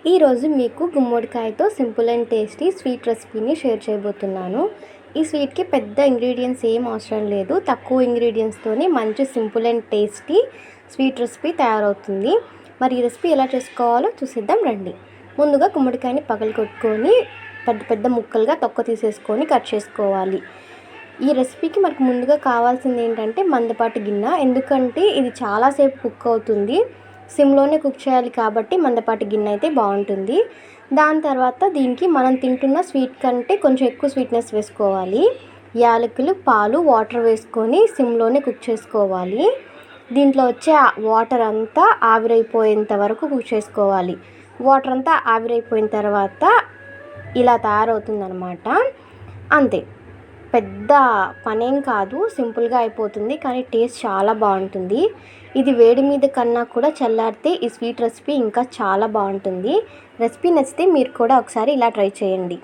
ఈరోజు మీకు గుమ్మడికాయతో సింపుల్ అండ్ టేస్టీ స్వీట్ రెసిపీని షేర్ చేయబోతున్నాను. ఈ స్వీట్కి పెద్ద ఇంగ్రీడియంట్స్ ఏం అవసరం లేదు. తక్కువ ఇంగ్రీడియంట్స్తోనే మంచి simple and tasty sweet recipe తయారవుతుంది. మరి ఈ రెసిపీ ఎలా చేసుకోవాలో చూసేద్దాం రండి. ముందుగా గుమ్మడికాయని పగలగొట్టుకొని పెద్ద పెద్ద ముక్కలుగా తొక్క తీసేసుకొని కట్ చేసుకోవాలి. ఈ రెసిపీకి మనకు ముందుగా కావాల్సింది ఏంటంటే మందపాటి గిన్నె. ఎందుకంటే ఇది చాలాసేపు కుక్ అవుతుంది. సిమ్లోనే కుక్ చేయాలి కాబట్టి మందపాటి గిన్నె అయితే బాగుంటుంది. దాని తర్వాత దీనికి మనం తింటున్న స్వీట్ కంటే కొంచెం ఎక్కువ స్వీట్నెస్ వేసుకోవాలి. యాలకులు, పాలు, వాటర్ వేసుకొని సిమ్లోనే కుక్ చేసుకోవాలి. దీంట్లో వచ్చే వాటర్ అంతా ఆవిరైపోయేంత వరకు కుక్ చేసుకోవాలి. వాటర్ అంతా ఆవిరైపోయిన తర్వాత ఇలా తయారవుతుందన్నమాట. అంతే, పెద్ద పనేం కాదు, సింపుల్గా అయిపోతుంది. కానీ టేస్ట్ చాలా బాగుంటుంది. ఇది వేడి మీద కన్నా కూడా చల్లారితే ఈ స్వీట్ రెసిపీ ఇంకా చాలా బాగుంటుంది. రెసిపీ నచ్చితే మీరు కూడా ఒకసారి ఇలా ట్రై చేయండి.